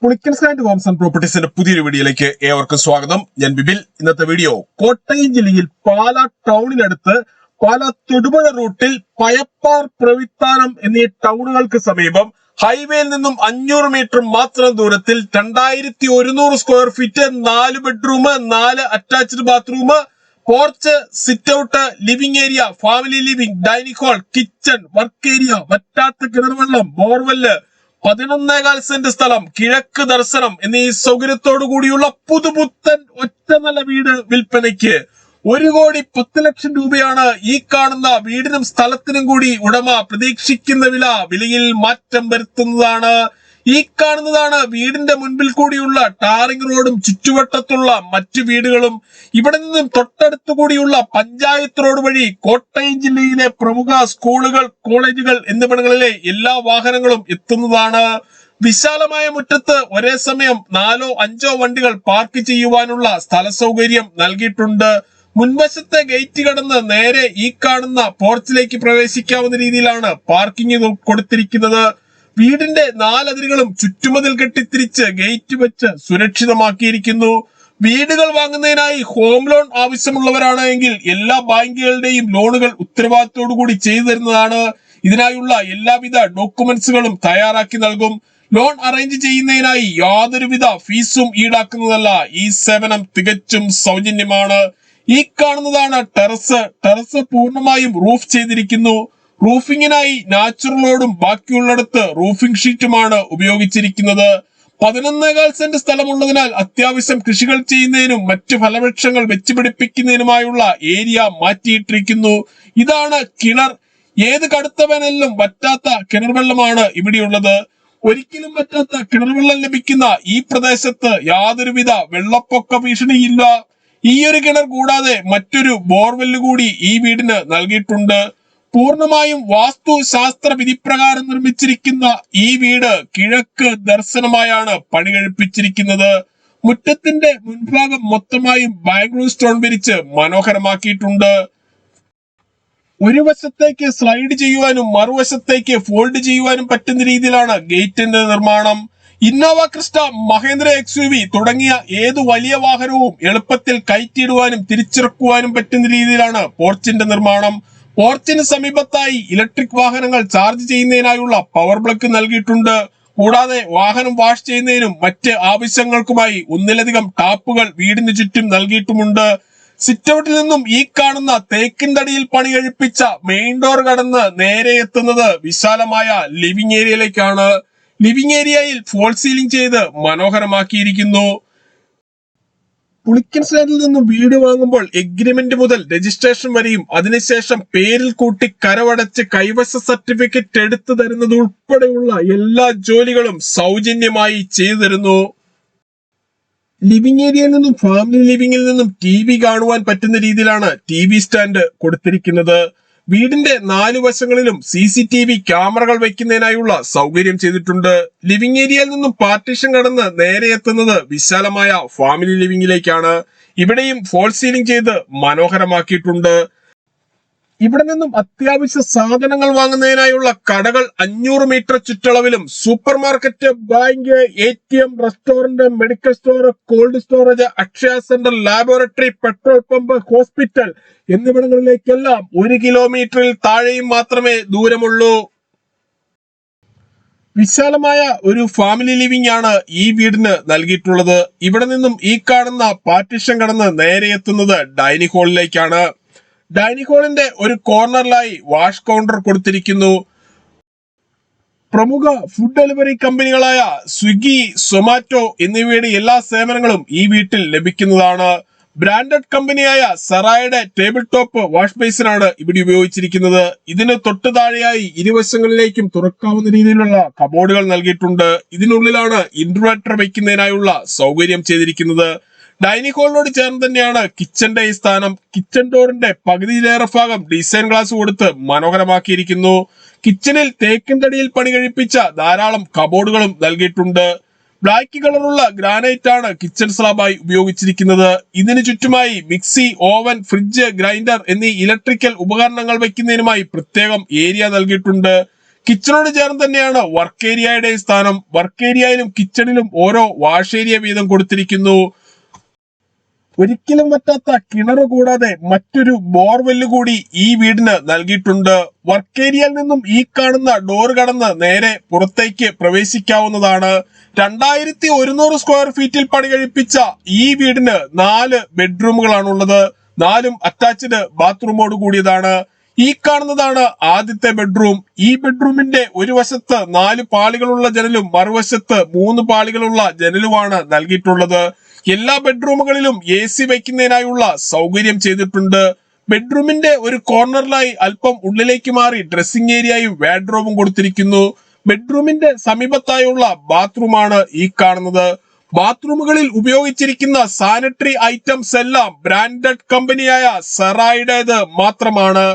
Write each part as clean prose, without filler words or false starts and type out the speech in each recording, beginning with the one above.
Pulickans and Holmes and പ്രോപ്പർട്ടീസിന്റെ പുതിയൊരു വീഡിയോയിലേക്ക് ഏവർക്കും സ്വാഗതം. ഞാൻ ബിബിൽ. ഇന്നത്തെ വീഡിയോ കോട്ടയം ജില്ലയിൽ പാലാ ടൗണിനടുത്ത് പാലാ തൊടുപുഴ റൂട്ടിൽ പയപ്പാർ പ്രവിത്താനം എന്നീ ടൗണുകൾക്ക് സമീപം ഹൈവേയിൽ നിന്നും 500 മീറ്റർ മാത്രം ദൂരത്തിൽ 2100 square feet 4 bedroom 4 attached bathroom, porch, sit out, living area, family living, dining hall, kitchen, work area, വറ്റാത്ത കിണർവെള്ളം, ബോർവെല്ല്, 11.4 സെന്റ് സ്ഥലം, കിഴക്ക് ദർശനം എന്നീ സൗകര്യത്തോടു കൂടിയുള്ള പുതുപുത്തൻ ഒറ്റനില വീട് വിൽപ്പനയ്ക്ക്. 1,10,00,000 രൂപയാണ് ഈ കാണുന്ന വീടിനും സ്ഥലത്തിനും കൂടി ഉടമ പ്രതീക്ഷിക്കുന്ന വില. വിലയിൽ മാറ്റം വരുത്തുന്നതാണ്. ഈ കാണുന്നതാണ് വീടിന്റെ മുൻപിൽ കൂടിയുള്ള ടാറിംഗ് റോഡും ചുറ്റുവട്ടത്തുള്ള മറ്റു വീടുകളും. ഇവിടെ നിന്നും തൊട്ടടുത്തു കൂടിയുള്ള പഞ്ചായത്ത് റോഡ് വഴി കോട്ടയം ജില്ലയിലെ പ്രമുഖ സ്കൂളുകൾ, കോളേജുകൾ എന്നിവിടങ്ങളിലെ എല്ലാ വാഹനങ്ങളും എത്തുന്നതാണ്. വിശാലമായ മുറ്റത്ത് ഒരേ സമയം 4-5 വണ്ടികൾ പാർക്ക് ചെയ്യുവാനുള്ള സ്ഥല സൗകര്യം നൽകിയിട്ടുണ്ട്. മുൻവശത്തെ ഗേറ്റ് കടന്ന് നേരെ ഈ കാണുന്ന പോർച്ചിലേക്ക് പ്രവേശിക്കാവുന്ന രീതിയിലാണ് പാർക്കിംഗ് കൊടുത്തിരിക്കുന്നത്. വീടിന്റെ 4 അതിരുകളും ചുറ്റുമതിൽ കെട്ടിത്തിരിച്ച് ഗേറ്റ് വെച്ച് സുരക്ഷിതമാക്കിയിരിക്കുന്നു. വീടുകൾ വാങ്ങുന്നതിനായി ഹോം ലോൺ ആവശ്യമുള്ളവരാണ് എങ്കിൽ എല്ലാ ബാങ്കുകളുടെയും ലോണുകൾ ഉത്തരവാദിത്തോടുകൂടി ചെയ്തു തരുന്നതാണ്. ഇതിനായുള്ള എല്ലാവിധ ഡോക്യുമെന്റ്സുകളും തയ്യാറാക്കി നൽകും. ലോൺ അറേഞ്ച് ചെയ്യുന്നതിനായി യാതൊരുവിധ ഫീസും ഈടാക്കുന്നതല്ല. ഈ സേവനം തികച്ചും സൗജന്യമാണ്. ഈ കാണുന്നതാണ് ടെറസ് പൂർണ്ണമായും റൂഫ് ചെയ്തിരിക്കുന്നു. റൂഫിങ്ങിനായി നാച്ചുറൽ റോഡും ബാക്കിയുള്ളിടത്ത് റൂഫിംഗ് ഷീറ്റുമാണ് ഉപയോഗിച്ചിരിക്കുന്നത്. 11.4 സെന്റ് സ്ഥലമുള്ളതിനാൽ അത്യാവശ്യം കൃഷികൾ ചെയ്യുന്നതിനും മറ്റു ഫലവൃക്ഷങ്ങൾ വെച്ചുപിടിപ്പിക്കുന്നതിനുമായുള്ള ഏരിയ മാറ്റിയിട്ടിരിക്കുന്നു. ഇതാണ് കിണർ. ഏത് കടുത്ത വേനലിലും വറ്റാത്ത കിണർവെള്ളമാണ് ഇവിടെയുള്ളത്. ഒരിക്കലും വറ്റാത്ത കിണർവെള്ളം ലഭിക്കുന്ന ഈ പ്രദേശത്ത് യാതൊരുവിധ വെള്ളപ്പൊക്ക ഭീഷണിയില്ല. ഈ ഒരു കിണർ കൂടാതെ മറ്റൊരു ബോർവെല്ല് കൂടി ഈ വീടിന് നൽകിയിട്ടുണ്ട്. പൂർണ്ണമായും വാസ്തുശാസ്ത്ര വിധിപ്രകാരം നിർമ്മിച്ചിരിക്കുന്ന ഈ വീട് കിഴക്ക് ദർശനമായാണ് പണി കഴിപ്പിച്ചിരിക്കുന്നത്. മുറ്റത്തിന്റെ മുൻഭാഗം മൊത്തമായും ബാംഗ്ലൂർ സ്റ്റോൺ വിരിച്ച് മനോഹരമാക്കിയിട്ടുണ്ട്. ഒരു വശത്തേക്ക് സ്ലൈഡ് ചെയ്യുവാനും മറുവശത്തേക്ക് ഫോൾഡ് ചെയ്യുവാനും പറ്റുന്ന രീതിയിലാണ് ഗേറ്റിന്റെ നിർമ്മാണം. ഇന്നോവ ക്രിസ്റ്റ, മഹേന്ദ്ര XUV തുടങ്ങിയ ഏതു വലിയ വാഹനവും എളുപ്പത്തിൽ കയറ്റിയിടുവാനും തിരിച്ചിറക്കുവാനും പറ്റുന്ന രീതിയിലാണ് പോർച്ചിന്റെ നിർമ്മാണം. പോർച്ചിന് സമീപത്തായി ഇലക്ട്രിക് വാഹനങ്ങൾ ചാർജ് ചെയ്യുന്നതിനായുള്ള പവർ ബ്ലോക്ക് നൽകിയിട്ടുണ്ട്. കൂടാതെ വാഹനം വാഷ് ചെയ്യുന്നതിനും മറ്റ് ആവശ്യങ്ങൾക്കുമായി ഒന്നിലധികം ടാപ്പുകൾ വീടിന് ചുറ്റും നൽകിയിട്ടുമുണ്ട്. സിറ്റ് ഔട്ടിൽ നിന്നും ഈ കാണുന്ന തേക്കിൻ തടിയിൽ പണി കഴിപ്പിച്ച മെയിൻ ഡോർ കടന്ന് നേരെ എത്തുന്നത് വിശാലമായ ലിവിംഗ് ഏരിയയിലേക്കാണ്. ലിവിംഗ് ഏരിയയിൽ ഫോൾ സീലിംഗ് ചെയ്ത് മനോഹരമാക്കിയിരിക്കുന്നു. പുളിക്കൻസിൽ നിന്നും വീട് വാങ്ങുമ്പോൾ എഗ്രിമെന്റ് മുതൽ രജിസ്ട്രേഷൻ വരെയും അതിനുശേഷം പേരിൽ കൂട്ടി കരവടച്ച് കൈവശ സർട്ടിഫിക്കറ്റ് എടുത്തു തരുന്നത് ഉൾപ്പെടെയുള്ള എല്ലാ ജോലികളും സൗജന്യമായി ചെയ്തു തരുന്നു. ലിവിംഗ് ഏരിയയിൽ നിന്നും ഫാമിലി ലിവിംഗിൽ നിന്നും TV കാണുവാൻ പറ്റുന്ന രീതിയിലാണ് TV സ്റ്റാൻഡ് കൊടുത്തിരിക്കുന്നത്. വീടിന്റെ 4 വശങ്ങളിലും CCTV ക്യാമറകൾ വയ്ക്കുന്നതിനായുള്ള സൗകര്യം ചെയ്തിട്ടുണ്ട്. ലിവിംഗ് ഏരിയയിൽ നിന്നും പാർട്ടീഷൻ കടന്ന് നേരെ എത്തുന്നത് വിശാലമായ ഫാമിലി ലിവിംഗിലേക്കാണ്. ഇവിടെയും ഫോൾ സീലിംഗ് ചെയ്ത് മനോഹരമാക്കിയിട്ടുണ്ട്. ഇവിടെ നിന്നും അത്യാവശ്യ സാധനങ്ങൾ വാങ്ങുന്നതിനായുള്ള കടകൾ 500 മീറ്റർ ചുറ്റളവിലും super market, bank, ATM, restaurant, medical store, cold storage, Akshaya centre, laboratory, petrol pump, hospital എന്നിവിടങ്ങളിലേക്കെല്ലാം 1 കിലോമീറ്ററിൽ താഴെയും മാത്രമേ ദൂരമുള്ളൂ. വിശാലമായ ഒരു ഫാമിലി ലിവിംഗ് ആണ് ഈ വീടിന് നൽകിയിട്ടുള്ളത്. ഇവിടെ നിന്നും ഈ കാണുന്ന പാർട്ടീഷൻ കടന്ന് നേരെ എത്തുന്നത് ഡൈനിങ് ഹാളിലേക്കാണ്. ഡൈനിങ് ഹാളിന്റെ ഒരു കോർണറിലായി വാഷ് കൗണ്ടർ കൊടുത്തിരിക്കുന്നു. പ്രമുഖ ഫുഡ് ഡെലിവറി കമ്പനികളായ സ്വിഗ്ഗി, സൊമാറ്റോ എന്നിവയുടെ എല്ലാ സേവനങ്ങളും ഈ വീട്ടിൽ ലഭിക്കുന്നതാണ്. ബ്രാൻഡഡ് കമ്പനിയായ സറായുടെ ടേബിൾ ടോപ്പ് വാഷ് ബേസിനാണ് ഇവിടെ ഉപയോഗിച്ചിരിക്കുന്നത്. ഇതിന് തൊട്ടു താഴെയായി ഇരുവശങ്ങളിലേക്കും തുറക്കാവുന്ന രീതിയിലുള്ള കബോർഡുകൾ നൽകിയിട്ടുണ്ട്. ഇതിനുള്ളിലാണ് ഇൻവെർട്ടർ വയ്ക്കുന്നതിനായുള്ള സൗകര്യം ചെയ്തിരിക്കുന്നത്. ഡൈനിങ് ഹാളിനോട് ചേർന്ന് തന്നെയാണ് കിച്ചന്റെ ഈ സ്ഥാനം. കിച്ചൺ ഡോറിന്റെ പകുതിയിലേറെ ഭാഗം ഡിസൈൻ ഗ്ലാസ് കൊടുത്ത് മനോഹരമാക്കിയിരിക്കുന്നു. കിച്ചണിൽ തേക്കിൻ തടിയിൽ പണി കഴിപ്പിച്ച ധാരാളം കബോർഡുകളും നൽകിയിട്ടുണ്ട്. ബ്ലാക്ക് കളറുള്ള ഗ്രാനൈറ്റ് ആണ് കിച്ചൺ സ്ലാബായി ഉപയോഗിച്ചിരിക്കുന്നത്. ഇതിനു ചുറ്റുമായി മിക്സി, ഓവൻ, ഫ്രിഡ്ജ്, ഗ്രൈൻഡർ എന്നീ ഇലക്ട്രിക്കൽ ഉപകരണങ്ങൾ വയ്ക്കുന്നതിനുമായി പ്രത്യേകം ഏരിയ നൽകിയിട്ടുണ്ട്. കിച്ചണോട് ചേർന്ന് തന്നെയാണ് വർക്ക് ഏരിയയുടെ സ്ഥാനം. വർക്ക് ഏരിയയിലും കിച്ചണിലും ഓരോ വാഷ് ഏരിയ വീതം കൊടുത്തിരിക്കുന്നു. ഒരിക്കലും പറ്റാത്ത കിണർ കൂടാതെ മറ്റൊരു ബോർവെല്ല് കൂടി ഈ വീടിന് നൽകിയിട്ടുണ്ട്. വർക്ക് ഏരിയയിൽ നിന്നും ഈ കാണുന്ന ഡോർ കടന്ന് നേരെ പുറത്തേക്ക് പ്രവേശിക്കാവുന്നതാണ്. 2100 സ്ക്വയർ ഫീറ്റിൽ പണി കഴിപ്പിച്ച ഈ വീടിന് 4 ബെഡ്റൂമുകളാണുള്ളത്. 4ഉം അറ്റാച്ച്ഡ് ബാത്റൂമോട് കൂടിയതാണ്. ഈ കാണുന്നതാണ് ആദ്യത്തെ ബെഡ്റൂം. ഈ ബെഡ്റൂമിന്റെ ഒരു വശത്ത് 4 പാളികളുള്ള ജനലും മറുവശത്ത് 3 പാളികളുള്ള ജനലുമാണ് നൽകിയിട്ടുള്ളത്. എല്ലാ ബെഡ്റൂമുകളിലും AC വയ്ക്കുന്നതിനായുള്ള സൗകര്യം ചെയ്തിട്ടുണ്ട്. ബെഡ്റൂമിന്റെ ഒരു കോർണറിലായി അല്പം ഉള്ളിലേക്ക് മാറി ഡ്രസ്സിംഗ് ഏരിയയും വാർഡ്രോബും കൊടുത്തിരിക്കുന്നു. ബെഡ്റൂമിന്റെ സമീപത്തായുള്ള ബാത്റൂമാണ് ഈ കാണുന്നത്. ബാത്റൂമുകളിൽ ഉപയോഗിച്ചിരിക്കുന്ന സാനിറ്ററി ഐറ്റംസ് എല്ലാം ബ്രാൻഡഡ് കമ്പനിയായ സെറായുടേത് മാത്രമാണ്.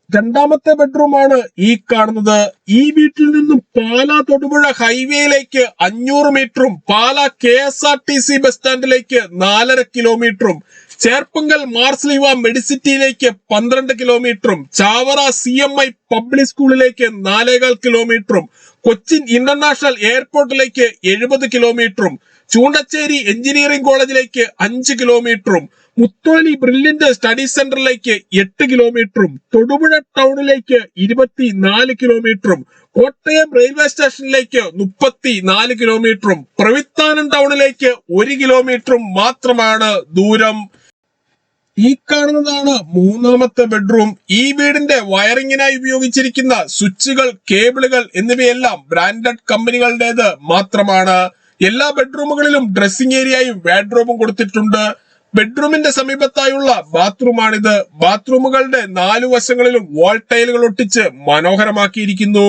രണ്ടാമത്തെ ബെഡ്റൂമാണ് ഈ കാണുന്നത്. ഈ വീട്ടിൽ നിന്നും പാലാ തൊടുപുഴ ഹൈവേയിലേക്ക് 500 മീറ്ററും പാലാ KSRTC ബസ് സ്റ്റാൻഡിലേക്ക് 4.5 കിലോമീറ്ററും ചേർപ്പങ്കൽ മാർസ്ലീവ മെഡിസിറ്റിയിലേക്ക് 12 കിലോമീറ്ററും ചാവറ CMI പബ്ലിക് സ്കൂളിലേക്ക് 4.25 കിലോമീറ്ററും കൊച്ചിൻ ഇന്റർനാഷണൽ എയർപോർട്ടിലേക്ക് 70 കിലോമീറ്ററും ചൂണ്ടച്ചേരി എഞ്ചിനീയറിംഗ് കോളേജിലേക്ക് 5 കിലോമീറ്ററും മുത്തോലി ബ്രില്യന്റ് സ്റ്റഡി സെന്ററിലേക്ക് 8 കിലോമീറ്ററും തൊടുപുഴ ടൗണിലേക്ക് 24 കിലോമീറ്ററും കോട്ടയം റെയിൽവേ സ്റ്റേഷനിലേക്ക് 34 കിലോമീറ്ററും പ്രവിത്താനം ടൗണിലേക്ക് 1 കിലോമീറ്ററും മാത്രമാണ് ദൂരം. ഈ കാണുന്നതാണ് മൂന്നാമത്തെ ബെഡ്റൂം. ഈ വീടിന്റെ വയറിങ്ങിനായി ഉപയോഗിച്ചിരിക്കുന്ന സ്വിച്ചുകൾ, കേബിളുകൾ എന്നിവയെല്ലാം ബ്രാൻഡഡ് കമ്പനികളുടേത് മാത്രമാണ്. എല്ലാ ബെഡ്റൂമുകളിലും ഡ്രസ്സിംഗ് ഏരിയയും വാർഡ്രോബും കൊടുത്തിട്ടുണ്ട്. ബെഡ്റൂമിന്റെ സമീപത്തായുള്ള ബാത്റൂമാണിത്. ബാത്റൂമുകളുടെ 4 വശങ്ങളിലും വാൾ ടൈലുകൾ ഒട്ടിച്ച് മനോഹരമാക്കിയിരിക്കുന്നു.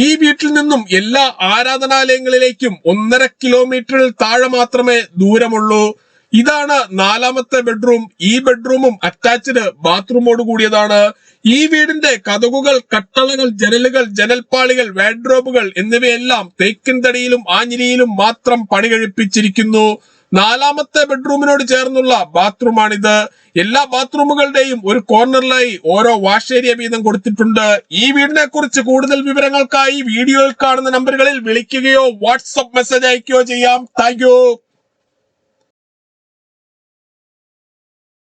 ഈ വീട്ടിൽ നിന്നും എല്ലാ ആരാധനാലയങ്ങളിലേക്കും 1.5 കിലോമീറ്ററിൽ താഴെ മാത്രമേ ദൂരമുള്ളൂ. ഇതാണ് 4ാമത്തെ ബെഡ്റൂം. ഈ ബെഡ്റൂമും അറ്റാച്ച്ഡ് ബാത്റൂമോട് കൂടിയതാണ്. ഈ വീടിന്റെ കതകുകൾ, കട്ടളകൾ, ജനലുകൾ, ജനൽപ്പാളികൾ, വാർഡ്രോബുകൾ എന്നിവയെല്ലാം തേക്കിൻ തടിയിലും ആഞ്ഞിലിയിലും മാത്രം പണി കഴിപ്പിച്ചിരിക്കുന്നു. 4ാമത്തെ ബെഡ്റൂമിനോട് ചേർന്നുള്ള ബാത്റൂമാണിത്. എല്ലാ ബാത്റൂമുകളുടെയും ഒരു കോർണറിലായി ഓരോ വാഷ് ഏരിയ വീതം കൊടുത്തിട്ടുണ്ട്. ഈ വീടിനെ കുറിച്ച് കൂടുതൽ വിവരങ്ങൾക്കായി വീഡിയോയിൽ കാണുന്ന നമ്പറുകളിൽ വിളിക്കുകയോ വാട്സ്ആപ്പ് മെസ്സേജ് അയക്കുകയോ ചെയ്യാം. Thank you.